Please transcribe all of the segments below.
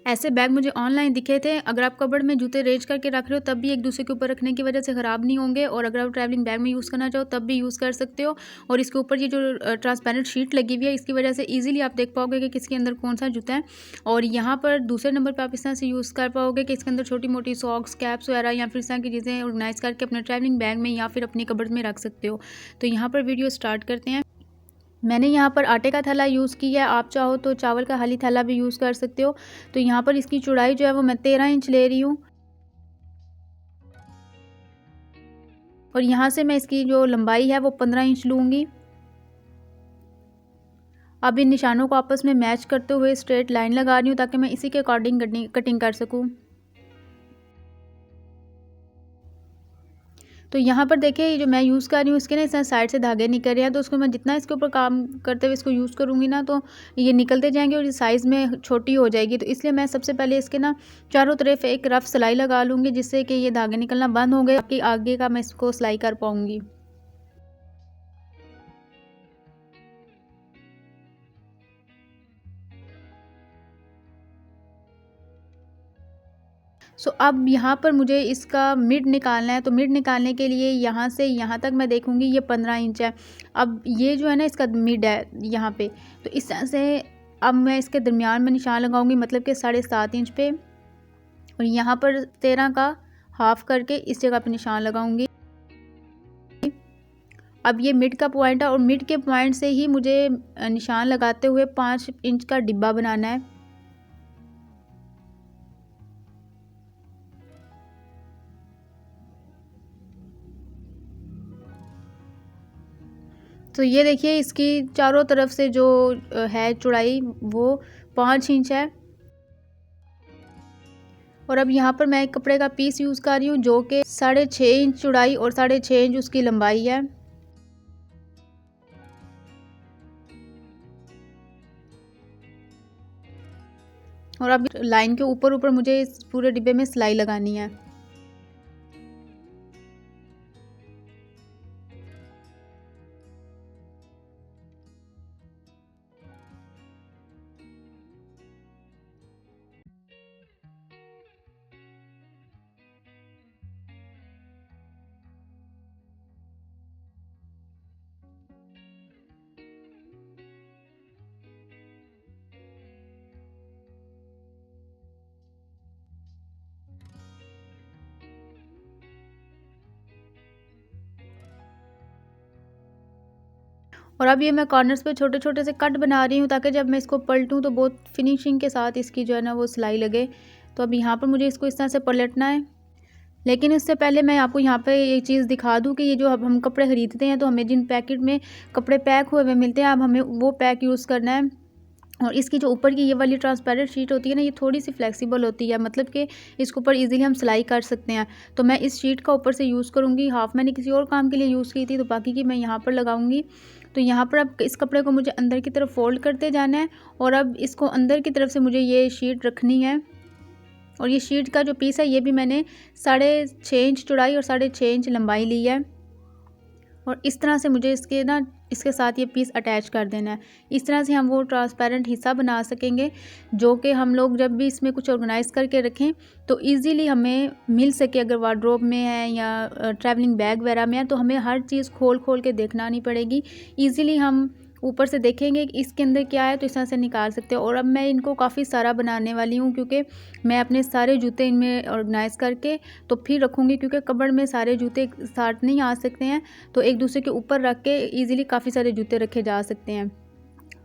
ऐसे बैग मुझे ऑनलाइन दिखे थे। अगर आप कबर्ड में जूते अरेंज करके रख रहे हो तब भी एक दूसरे के ऊपर रखने की वजह से ख़राब नहीं होंगे, और अगर आप ट्रैवलिंग बैग में यूज़ करना चाहो तब भी यूज़ कर सकते हो। और इसके ऊपर ये जो ट्रांसपेरेंट शीट लगी हुई है, इसकी वजह से ईजिली आप देख पाओगे कि किसके अंदर कौन सा जूता है। और यहाँ पर दूसरे नंबर पर आप इस तरह से यूज़ कर पाओगे कि इसके अंदर छोटी मोटी सॉक्स, कैप्स वगैरह या फिर इस तरह की चीज़ें ऑर्गेनाइज़ करके अपने ट्रैवलिंग बैग में या फिर अपनी कबर्ड में रख सकते हो। तो यहाँ पर वीडियो स्टार्ट करते हैं। मैंने यहाँ पर आटे का थैला यूज़ किया है, आप चाहो तो चावल का खाली थैला भी यूज़ कर सकते हो। तो यहाँ पर इसकी चौड़ाई जो है वो मैं 13 इंच ले रही हूँ, और यहाँ से मैं इसकी जो लंबाई है वो 15 इंच लूँगी। अब इन निशानों को आपस में मैच करते हुए स्ट्रेट लाइन लगा रही हूँ ताकि मैं इसी के अकॉर्डिंग कटिंग कर सकूँ। तो यहाँ पर देखिए, ये जो मैं यूज़ कर रही हूँ इसके ना इस तरह साइड से धागे निकल रहे हैं, तो उसको मैं जितना इसके ऊपर काम करते हुए इसको यूज़ करूँगी ना, तो ये निकलते जाएंगे और ये साइज़ में छोटी हो जाएगी। तो इसलिए मैं सबसे पहले इसके ना चारों तरफ एक रफ सिलाई लगा लूँगी, जिससे कि ये धागे निकलना बंद हो गए, ताकि आगे का मैं इसको सिलाई कर पाऊँगी। अब यहाँ पर मुझे इसका मिड निकालना है, तो मिड निकालने के लिए यहाँ से यहाँ तक मैं देखूँगी ये 15 इंच है। अब ये जो है ना इसका मिड है यहाँ पे, तो इस तरह से अब मैं इसके दरमियान में निशान लगाऊंगी, मतलब कि 7.5 इंच पे, और यहाँ पर 13 का हाफ करके इस जगह पे निशान लगाऊंगी। अब ये मिड का पॉइंट है, और मिड के पॉइंट से ही मुझे निशान लगाते हुए 5 इंच का डिब्बा बनाना है। तो ये देखिए, इसकी चारों तरफ से जो है चौड़ाई वो 5 इंच है। और अब यहाँ पर मैं एक कपड़े का पीस यूज़ कर रही हूँ जो कि 6.5 इंच चौड़ाई और 6.5 इंच उसकी लंबाई है। और अब लाइन के ऊपर ऊपर मुझे इस पूरे डिब्बे में सिलाई लगानी है। और अब ये मैं कॉर्नर्स पे छोटे छोटे से कट बना रही हूँ, ताकि जब मैं इसको पलटूँ तो बहुत फिनिशिंग के साथ इसकी जो है ना वो सिलाई लगे। तो अब यहाँ पर मुझे इसको इस तरह से पलटना है। लेकिन इससे पहले मैं आपको यहाँ पे एक चीज़ दिखा दूँ कि ये जो अब हम कपड़े ख़रीदते हैं, तो हमें जिन पैकेट में कपड़े पैक हुए हुए मिलते हैं, अब हमें वो पैक यूज़ करना है। और इसकी जो ऊपर की ये वाली ट्रांसपेरेंट शीट होती है ना, ये थोड़ी सी फ्लेक्सिबल होती है, मतलब कि इसके ऊपर इजीली हम सिलाई कर सकते हैं। तो मैं इस शीट का ऊपर से यूज़ करूँगी। हाफ मैंने किसी और काम के लिए यूज़ की थी, तो बाकी की मैं यहाँ पर लगाऊंगी। तो यहाँ पर अब इस कपड़े को मुझे अंदर की तरफ फोल्ड करते जाना है, और अब इसको अंदर की तरफ से मुझे ये शीट रखनी है। और ये शीट का जो पीस है ये भी मैंने 6.5 इंच चौड़ाई और 6.5 इंच लंबाई ली है। और इस तरह से मुझे इसके साथ ये पीस अटैच कर देना है। इस तरह से हम वो ट्रांसपेरेंट हिस्सा बना सकेंगे, जो कि हम लोग जब भी इसमें कुछ ऑर्गेनाइज़ करके रखें तो इजीली हमें मिल सके। अगर वार्डरोब में है या ट्रैवलिंग बैग वगैरह में है, तो हमें हर चीज़ खोल खोल के देखना नहीं पड़ेगी। ईज़िली हम ऊपर से देखेंगे कि इसके अंदर क्या है, तो इस तरह से निकाल सकते हो। और अब मैं इनको काफ़ी सारा बनाने वाली हूँ, क्योंकि मैं अपने सारे जूते इनमें ऑर्गेनाइज़ करके तो फिर रखूँगी, क्योंकि कबर्ड में सारे जूते एक साथ नहीं आ सकते हैं। तो एक दूसरे के ऊपर रख के ईज़िली काफ़ी सारे जूते रखे जा सकते हैं।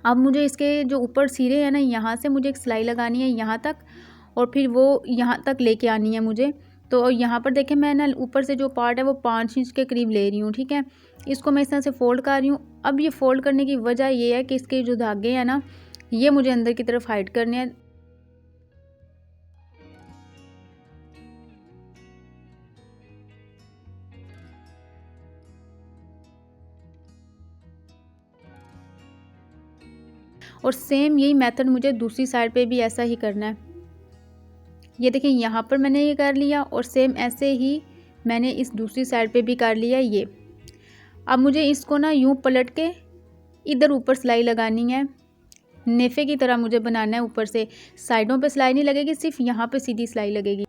अब मुझे इसके जो ऊपर सिरे हैं ना, यहाँ से मुझे एक सिलाई लगानी है यहाँ तक, और फिर वो यहाँ तक लेके आनी है मुझे। तो यहाँ पर देखें, मैं ना ऊपर से जो पार्ट है वो 5 इंच के करीब ले रही हूँ, ठीक है। इसको मैं इस तरह से फ़ोल्ड कर रही हूँ। अब ये फ़ोल्ड करने की वजह ये है कि इसके जो धागे हैं ना, ये मुझे अंदर की तरफ हाइड करने हैं। और सेम यही मेथड मुझे दूसरी साइड पे भी ऐसा ही करना है। ये देखिए, यहाँ पर मैंने ये कर लिया, और सेम ऐसे ही मैंने इस दूसरी साइड पे भी कर लिया ये। अब मुझे इसको ना यूँ पलट के इधर ऊपर सिलाई लगानी है। नेफे की तरह मुझे बनाना है। ऊपर से साइडों पे सिलाई नहीं लगेगी, सिर्फ यहाँ पे सीधी सिलाई लगेगी।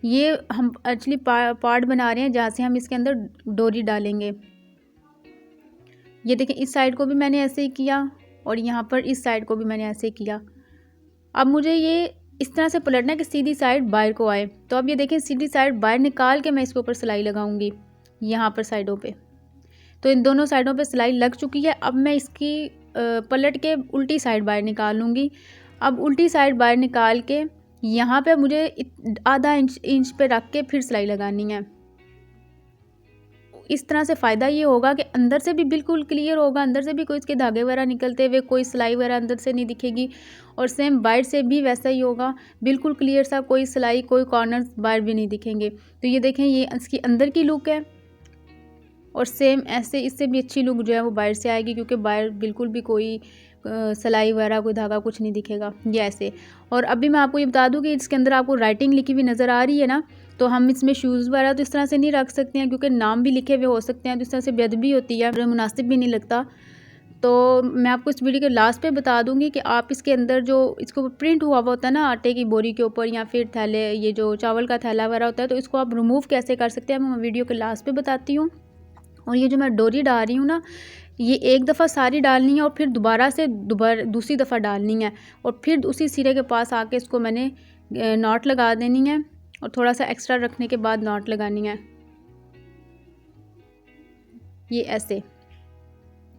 ये हम एक्चुअली पार्ट बना रहे हैं जहाँ से हम इसके अंदर डोरी डालेंगे। ये देखें, इस साइड को भी मैंने ऐसे ही किया और यहाँ पर इस साइड को भी मैंने ऐसे ही किया। अब मुझे ये इस तरह से पलटना है कि सीधी साइड बाहर को आए। तो अब ये देखें, सीधी साइड बाहर निकाल के मैं इसके ऊपर सिलाई लगाऊंगी यहाँ पर साइडों पे। तो इन दोनों साइडों पे सिलाई लग चुकी है। अब मैं इसकी पलट के उल्टी साइड बाहर निकाल लूँगी। अब उल्टी साइड बाहर निकाल के यहाँ पे मुझे आधा इंच पे रख के फिर सिलाई लगानी है। इस तरह से फ़ायदा ये होगा कि अंदर से भी बिल्कुल क्लियर होगा, अंदर से भी कोई इसके धागे वगैरह निकलते हुए कोई सिलाई वगैरह अंदर से नहीं दिखेगी। और सेम बाहर से भी वैसा ही होगा, बिल्कुल क्लियर सा, कोई सिलाई कोई कॉर्नर्स बाहर भी नहीं दिखेंगे। तो ये देखें, ये इसकी अंदर की लुक है और सेम ऐसे इससे भी अच्छी लुक जो है वो बाहर से आएगी, क्योंकि बाहर बिल्कुल भी कोई सिलाई वगैरह कोई धागा कुछ नहीं दिखेगा। ये ऐसे। और अभी मैं आपको ये बता दूं कि इसके अंदर आपको राइटिंग लिखी हुई नज़र आ रही है ना, तो हम इसमें शूज़ वगैरह तो इस तरह से नहीं रख सकते हैं, क्योंकि नाम भी लिखे हुए हो सकते हैं, तो इस तरह से बेअदबी होती है, मुनासिब भी नहीं लगता। तो मैं आपको इस वीडियो के लास्ट पे बता दूंगी कि आप इसके अंदर जो इसको प्रिंट हुआ होता है ना आटे की बोरी के ऊपर या फिर थैले, ये जो चावल का थैला वगैरह होता है, तो इसको आप रिमूव कैसे कर सकते हैं मैं वीडियो के लास्ट पे बताती हूँ। और ये जो मैं डोरी डाल रही हूँ ना, ये एक दफ़ा सारी डालनी है और फिर दोबारा से दूसरी दफ़ा डालनी है और फिर उसी सिरे के पास आके इसको मैंने नॉट लगा देनी है और थोड़ा सा एक्स्ट्रा रखने के बाद नॉट लगानी है, ये ऐसे।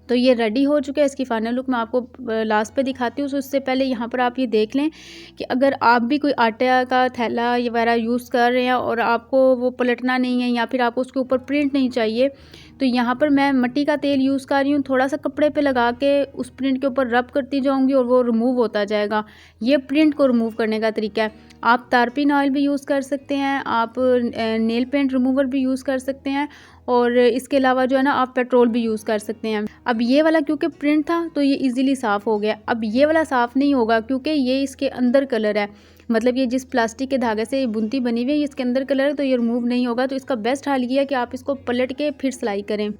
तो ये रेडी हो चुका है। इसकी फाइनल लुक मैं आपको लास्ट पे दिखाती हूँ। तो उससे पहले यहाँ पर आप ये देख लें कि अगर आप भी कोई आटे का थैला वगैरह यूज़ कर रहे हैं और आपको वो पलटना नहीं है या फिर आपको उसके ऊपर प्रिंट नहीं चाहिए, तो यहाँ पर मैं मिट्टी का तेल यूज़ कर रही हूँ। थोड़ा सा कपड़े पे लगा के उस प्रिंट के ऊपर रब करती जाऊँगी और वो रिमूव होता जाएगा। ये प्रिंट को रिमूव करने का तरीका है। आप तारपीन ऑयल भी यूज़ कर सकते हैं, आप नेल पेंट रिमूवर भी यूज़ कर सकते हैं और इसके अलावा जो है ना आप पेट्रोल भी यूज़ कर सकते हैं। अब ये वाला क्योंकि प्रिंट था तो ये इजीली साफ़ हो गया। अब ये वाला साफ़ नहीं होगा क्योंकि ये इसके अंदर कलर है, मतलब ये जिस प्लास्टिक के धागे से ये बुनती बनी हुई है इसके अंदर कलर है, तो ये रिमूव नहीं होगा। तो इसका बेस्ट हाल ये है कि आप इसको पलट के फिर सिलाई करें।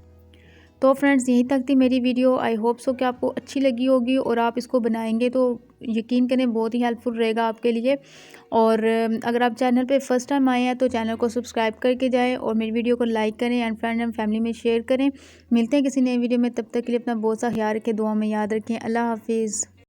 तो फ्रेंड्स, यहीं तक थी मेरी वीडियो। आई होप सो कि आपको अच्छी लगी होगी और आप इसको बनाएंगे तो यकीन करें बहुत ही हेल्पफुल रहेगा आपके लिए। और अगर आप चैनल पे फर्स्ट टाइम आए हैं तो चैनल को सब्सक्राइब करके जाएं और मेरी वीडियो को लाइक करें एंड फ्रेंड एंड फैमिली में शेयर करें। मिलते हैं किसी नई वीडियो में, तब तक के लिए अपना बहुत सा ख्याल रखें, दुआ में याद रखें। अल्लाह हाफिज़।